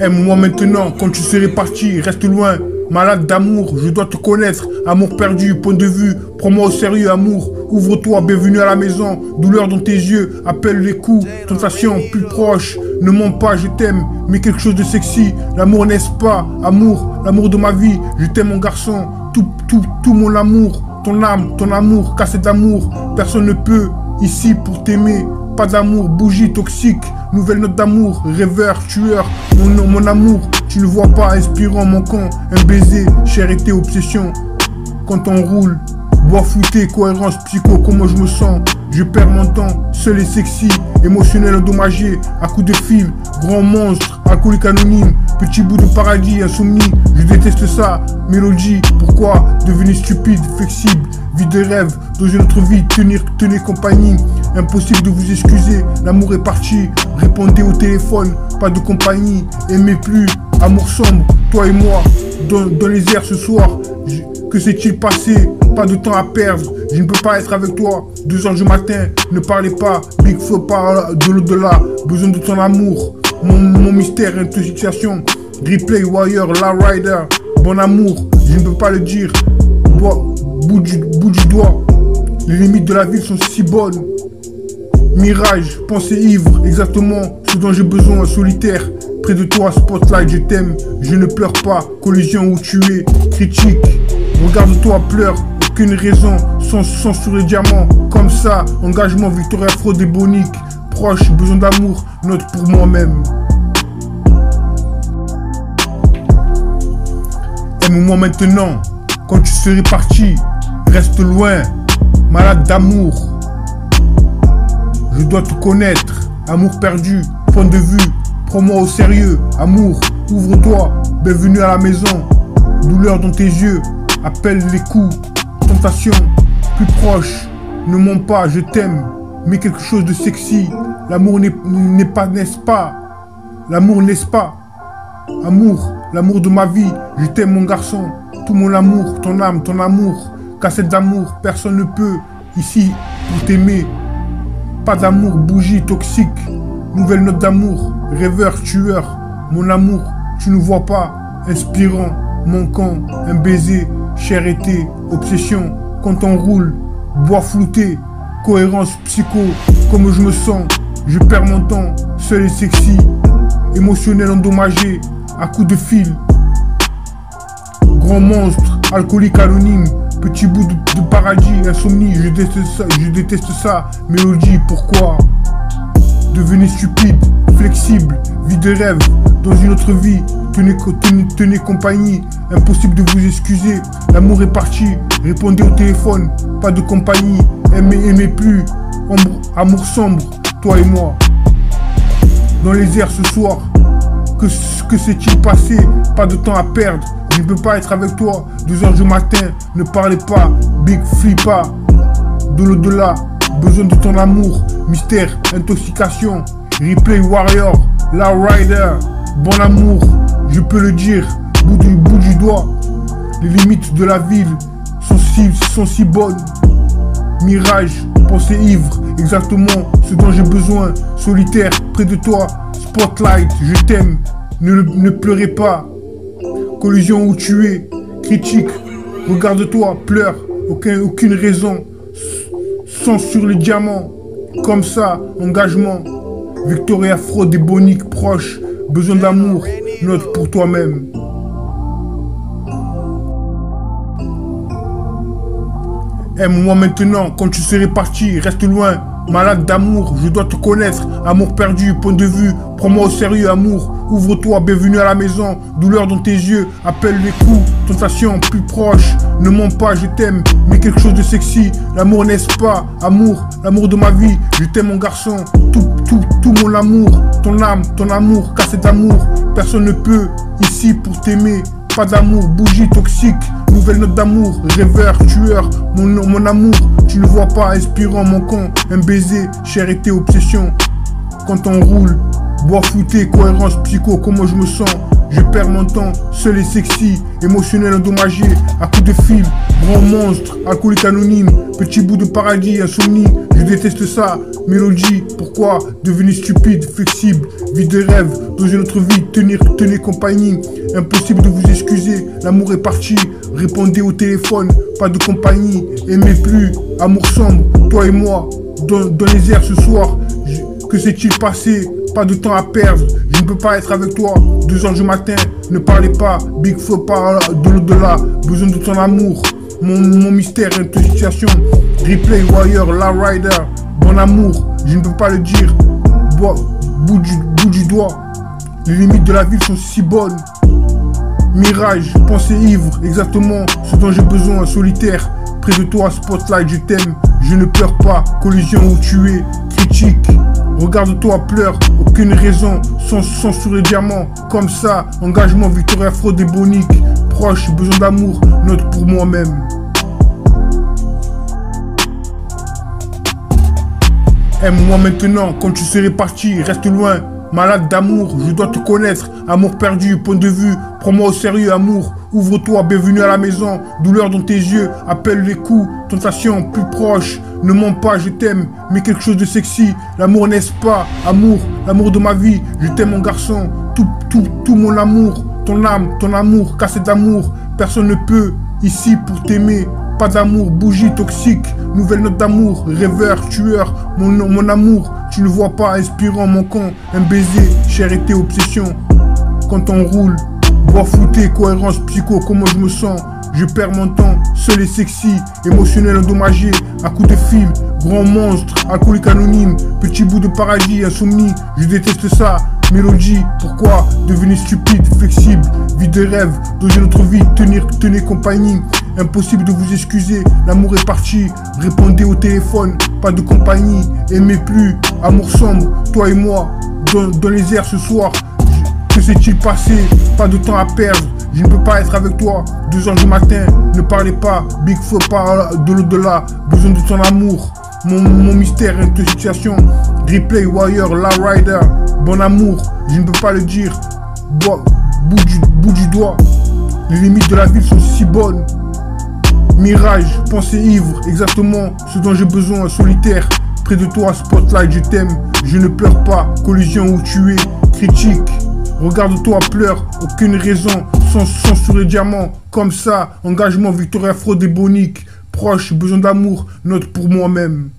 Aime-moi maintenant, quand tu serais parti, reste loin. Malade d'amour, je dois te connaître. Amour perdu, point de vue, prends-moi au sérieux, amour. Ouvre-toi, bienvenue à la maison. Douleur dans tes yeux, appelle les coups. Tentation plus proche, ne mens pas, je t'aime. Mais quelque chose de sexy, l'amour n'est-ce pas? Amour, l'amour de ma vie, je t'aime mon garçon. Tout mon amour, ton âme, ton amour, cassé d'amour. Personne ne peut, ici pour t'aimer. Pas d'amour, bougie toxique, nouvelle note d'amour, rêveur, tueur, mon amour, tu ne vois pas, inspirant, manquant, un baiser, charité, obsession. Quand on roule, bois flouté, cohérence, psycho, comment je me sens, je perds mon temps, seul et sexy, émotionnel endommagé, à coups de fil, grand monstre, alcoolique anonyme, petit bout de paradis, insomnie, je déteste ça, mélodie, pourquoi devenir stupide, flexible, vie de rêve, dans une autre vie, tenez compagnie, impossible de vous excuser, l'amour est parti, répondez au téléphone, pas de compagnie, aimez plus, amour sombre, toi et moi, dans les airs ce soir, que s'est-il passé? Pas de temps à perdre, je ne peux pas être avec toi, 2 h du matin, ne parlez pas, Big Flo parle de l'au-delà, besoin de ton amour, mon mystère, intoxication, replay, wire, la rider, bon amour, je ne peux pas le dire, bout du doigt, les limites de la ville sont si bonnes, mirage, pensée ivre, exactement ce dont j'ai besoin, solitaire, près de toi, spotlight, je t'aime, je ne pleure pas, collision où tu es, critique, regarde-toi, pleure, aucune raison, sans sur les diamants, comme ça, engagement, Victoria fraude bonique, proche, besoin d'amour, note pour moi-même. Aime-moi maintenant, quand tu serais parti, reste loin, malade d'amour. Je dois te connaître, amour perdu, point de vue, prends-moi au sérieux, amour, ouvre-toi, bienvenue à la maison, douleur dans tes yeux, appelle les coups, tentation, plus proche, ne mens pas, je t'aime, mais quelque chose de sexy, l'amour n'est pas, n'est-ce pas? L'amour n'est-ce pas? Amour, l'amour de ma vie, je t'aime mon garçon, tout mon amour, ton âme, ton amour, cassette d'amour, personne ne peut, ici, pour t'aimer, pas d'amour, bougie toxique, nouvelle note d'amour, rêveur, tueur, mon amour, tu ne vois pas, inspirant, manquant, un baiser, charité, obsession, quand on roule, bois flouté, cohérence, psycho, comme je me sens, je perds mon temps, seul et sexy, émotionnel endommagé, à coups de fil, grand monstre, alcoolique anonyme, petit bout de paradis, insomnie, je déteste ça, mélodie, pourquoi devenir stupide, flexible, vie de rêve, dans une autre vie, tenez compagnie, impossible de vous excuser, l'amour est parti, répondez au téléphone, pas de compagnie, aimez plus, amour sombre, toi et moi, dans les airs ce soir, que s'est-il passé, pas de temps à perdre, je ne peux pas être avec toi, 2 h du matin, ne parlez pas, Big Flippa, de l'au-delà, besoin de ton amour, mystère, intoxication, replay warrior, la rider, bon amour, je peux le dire, bout du doigt, les limites de la ville sont si bonnes, mirage, pensée ivre, exactement ce dont j'ai besoin, solitaire, près de toi, spotlight, je t'aime, ne pleurez pas, collision où tu es, critique, regarde-toi, pleure, aucune raison, sang sur les diamants, comme ça, engagement, Victoria fraude bonique, proche, besoin d'amour, note pour toi-même. Aime-moi maintenant, quand tu serais parti, reste loin, malade d'amour, je dois te connaître, amour perdu, point de vue, prends-moi au sérieux, amour, ouvre-toi, bienvenue à la maison, douleur dans tes yeux, appelle les coups, tentation plus proche, ne mens pas, je t'aime, mais quelque chose de sexy, l'amour n'est-ce pas? Amour, l'amour de ma vie, je t'aime mon garçon, tout mon amour, ton âme, ton amour, cassé d'amour, personne ne peut, ici pour t'aimer, pas d'amour, bougie toxique, nouvelle note d'amour, rêveur, tueur, mon amour, tu ne vois pas, inspirant, manquant, un baiser, charité, obsession, quand on roule, bois flouté, cohérence, psycho, comment je me sens, Je perds mon temps, seul et sexy, émotionnel endommagé, à coups de fil, grand monstre, alcoolique anonyme, petit bout de paradis, insomnie, je déteste ça, mélodie, pourquoi devenir stupide, flexible, vie de rêve, dans une autre vie, tenir compagnie, impossible de vous excuser, l'amour est parti, répondez au téléphone, pas de compagnie, aimez plus, amour sombre, toi et moi, dans les airs ce soir, que s'est-il passé? Pas de temps à perdre, je ne peux pas être avec toi. 2h du matin, ne parlez pas, Big Feu par de l'au-delà. Besoin de ton amour, mon mystère, une situation. Replay, Warrior, La Rider, bon amour, je ne peux pas le dire. Bout du doigt, les limites de la ville sont si bonnes. Mirage, pensée ivre, exactement ce dont j'ai besoin, solitaire. Près de toi, spotlight, je t'aime, je ne pleure pas. Collision où tu es, critique. Regarde-toi, pleure, aucune raison, sans sur les diamants, comme ça, engagement, victoire afro débonique, proche, besoin d'amour, note pour moi-même. Aime-moi maintenant, quand tu serais parti, reste loin, malade d'amour, je dois te connaître, amour perdu, point de vue, prends-moi au sérieux, amour, ouvre-toi, bienvenue à la maison, douleur dans tes yeux, appelle les coups, tentation, plus proche, ne mens pas, je t'aime, mais quelque chose de sexy, l'amour n'est-ce pas, amour, l'amour de ma vie, je t'aime mon garçon, tout mon amour, ton âme, ton amour, cassé d'amour, personne ne peut, ici pour t'aimer, pas d'amour, bougie toxique, nouvelle note d'amour, rêveur, tueur, mon amour, tu ne vois pas, inspirant, manquant, un baiser, charité, obsession, quand on roule, bois flouté, cohérence, psycho, comment je me sens, je perds mon temps, seul et sexy, émotionnel endommagé, à coups de fil, grand monstre, alcoolique anonyme, petit bout de paradis, insomnie, je déteste ça, mélodie, pourquoi devenir stupide, flexible, vie de rêve, dans une autre vie, tenir compagnie, impossible de vous excuser, l'amour est parti, répondez au téléphone, pas de compagnie, aimez plus, amour sombre, toi et moi, dans les airs ce soir, que s'est-il passé? Pas de temps à perdre, je ne peux pas être avec toi. 2h du matin, ne parlez pas, Big Feu par de l'au-delà. Besoin de ton amour, mon mystère, une situation. Replay, Warrior, La Rider, bon amour, je ne peux pas le dire. Bout du doigt, les limites de la ville sont si bonnes. Mirage, pensée ivre, exactement ce dont j'ai besoin, solitaire. Près de toi, spotlight, je t'aime, je ne pleure pas. Collision où tu es, critique. Regarde-toi, pleure, aucune raison, sans sur les diamants, comme ça, engagement, victoire afro débonique, proche, besoin d'amour, note pour moi-même.